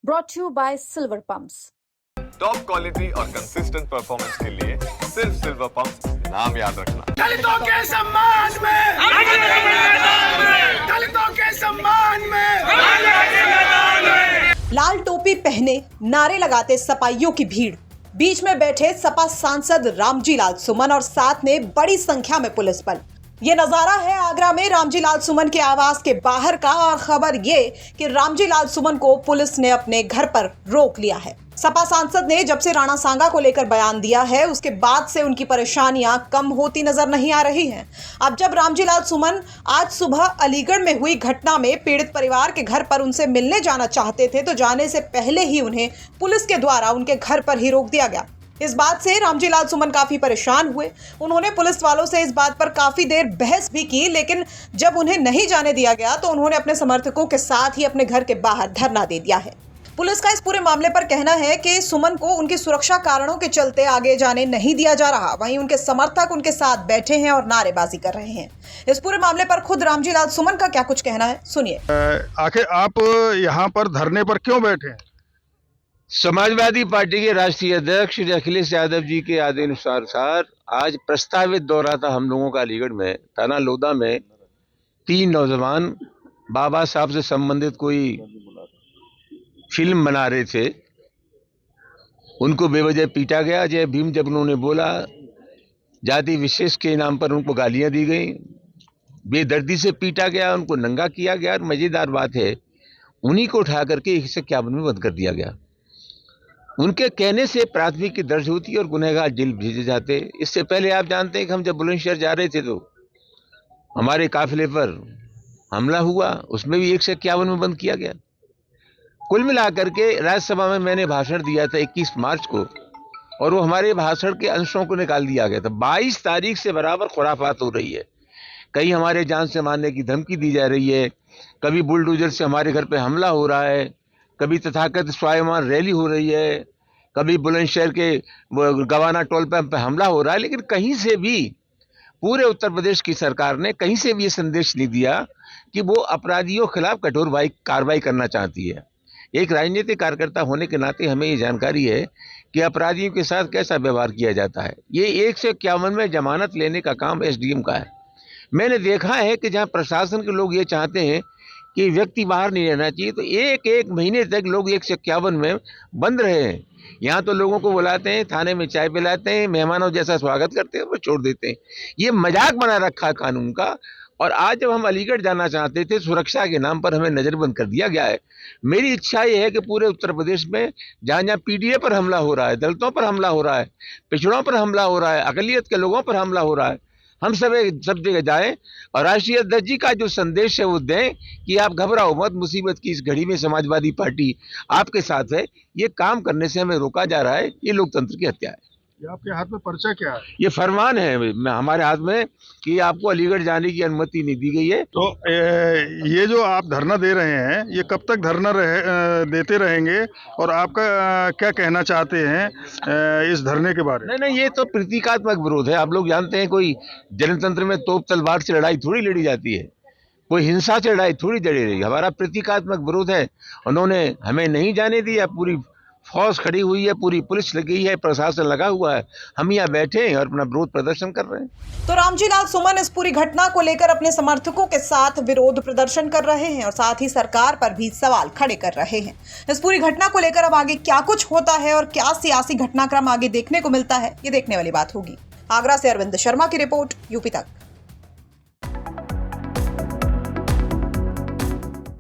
brought to you by Silver Pumps. Top quality और consistent performance के लिए सिर्फ सिल्वर पंप नाम याद रखना। दलितों के सम्मान में, दलितों के सम्मान में, लाल टोपी पहने नारे लगाते सपाइयों की भीड़, बीच में बैठे सपा सांसद रामजी लाल सुमन और साथ में बड़ी संख्या में पुलिस बल। ये नजारा है आगरा में रामजी लाल सुमन के आवास के बाहर का और खबर ये कि रामजी लाल सुमन को पुलिस ने अपने घर पर रोक लिया है। सपा सांसद ने जब से राणा सांगा को लेकर बयान दिया है उसके बाद से उनकी परेशानियां कम होती नजर नहीं आ रही हैं। अब जब रामजी लाल सुमन आज सुबह अलीगढ़ में हुई घटना में पीड़ित परिवार के घर पर उनसे मिलने जाना चाहते थे तो जाने से पहले ही उन्हें पुलिस के द्वारा उनके घर पर ही रोक दिया गया। इस बात से रामजी लाल सुमन काफी परेशान हुए। उन्होंने पुलिस वालों से इस बात पर काफी देर बहस भी की, लेकिन जब उन्हें नहीं जाने दिया गया तो उन्होंने अपने समर्थकों के साथ ही अपने घर के बाहर धरना दे दिया है। पुलिस का इस पूरे मामले पर कहना है कि सुमन को उनकी सुरक्षा कारणों के चलते आगे जाने नहीं दिया जा रहा। वहीं उनके समर्थक उनके साथ बैठे हैं और नारेबाजी कर रहे हैं। इस पूरे मामले पर खुद रामजी लाल सुमन का क्या कुछ कहना है, सुनिए। आखिर आप यहाँ पर धरने पर क्यों बैठे हैं? समाजवादी पार्टी के राष्ट्रीय अध्यक्ष श्री अखिलेश यादव जी के आदेशानुसार आज प्रस्तावित दौरा था हम लोगों का अलीगढ़ में। थाना लोधा में 3 नौजवान बाबा साहब से संबंधित कोई फिल्म बना रहे थे, उनको बेवजह पीटा गया। जय भीम जब उन्होंने बोला, जाति विशेष के नाम पर उनको गालियां दी गई, बेदर्दी से पीटा गया, उनको नंगा किया गया। और मजेदार बात है, उन्हीं को उठा करके 151 में बंद कर दिया गया। उनके कहने से प्राथमिकी दर्ज होती और गुनहगार जेल भेजे जाते। इससे पहले आप जानते हैं कि हम जब बुलंदशहर जा रहे थे तो हमारे काफिले पर हमला हुआ, उसमें भी 151 में बंद किया गया। कुल मिलाकर के राज्यसभा में मैंने भाषण दिया था 21 मार्च को, और वो हमारे भाषण के अंशों को निकाल दिया गया था। 22 तारीख से बराबर खुराफात हो रही है। कहीं हमारे जान से मारने की धमकी दी जा रही है, कभी बुलडोजर से हमारे घर पे हमला हो रहा है, कभी तथाकथित स्वाभिमान रैली हो रही है, कभी बुलंदशहर के गवाना टोल पंप पे हमला हो रहा है। लेकिन कहीं से भी पूरे उत्तर प्रदेश की सरकार ने कहीं से भी ये संदेश नहीं दिया कि वो अपराधियों के खिलाफ कठोर कार्रवाई करना चाहती है। एक राजनीतिक कार्यकर्ता होने के नाते हमें ये जानकारी है कि अपराधियों के साथ कैसा व्यवहार किया जाता है। ये 151 में जमानत लेने का काम एसडीएम का है। मैंने देखा है कि जहाँ प्रशासन के लोग ये चाहते हैं कि व्यक्ति बाहर नहीं रहना चाहिए, तो एक महीने तक लोग 151 में बंद रहे हैं। यहाँ तो लोगों को बुलाते हैं, थाने में चाय पिलाते हैं, मेहमानों जैसा स्वागत करते हैं, वो छोड़ देते हैं। ये मजाक बना रखा है कानून का। और आज जब हम अलीगढ़ जाना चाहते थे, सुरक्षा के नाम पर हमें नजरबंद कर दिया गया है। मेरी इच्छा ये है कि पूरे उत्तर प्रदेश में जहाँ जहाँ पीडीए पर हमला हो रहा है, दलितों पर हमला हो रहा है, पिछड़ों पर हमला हो रहा है, अकलियत के लोगों पर हमला हो रहा है, हम सब जगह जाएं और राष्ट्रीय अध्यक्ष जी का जो संदेश है वो दें कि आप घबराओ मत, मुसीबत की इस घड़ी में समाजवादी पार्टी आपके साथ है। ये काम करने से हमें रोका जा रहा है। ये लोकतंत्र की हत्या है। ये आपके हाथ में पर्चा क्या है? ये फरमान है हमारे हाथ में कि आपको अलीगढ़ जाने की अनुमति नहीं दी गई है। तो ये जो आप धरना दे रहे हैं, ये कब तक धरना देते रहेंगे और आपका क्या कहना चाहते हैं इस धरने के बारे में? नहीं, ये तो प्रतीकात्मक विरोध है। आप लोग जानते हैं, कोई जनतंत्र में तोप तलवार से लड़ाई थोड़ी लड़ी जाती है, कोई हिंसा से लड़ाई थोड़ी लड़ी रही। हमारा प्रतीकात्मक विरोध है। उन्होंने हमें नहीं जाने दिया, पूरी फौज खड़ी हुई है, पूरी पुलिस लगी है, प्रशासन लगा हुआ है, हम यहाँ बैठे हैं और अपना विरोध प्रदर्शन कर रहे हैं। तो रामजी लाल सुमन इस पूरी घटना को लेकर अपने समर्थकों के साथ विरोध प्रदर्शन कर रहे हैं और साथ ही सरकार पर भी सवाल खड़े कर रहे हैं। इस पूरी घटना को लेकर अब आगे क्या कुछ होता है और क्या सियासी घटनाक्रम आगे देखने को मिलता है, ये देखने वाली बात होगी। आगरा से अरविंद शर्मा की रिपोर्ट, यूपी तक।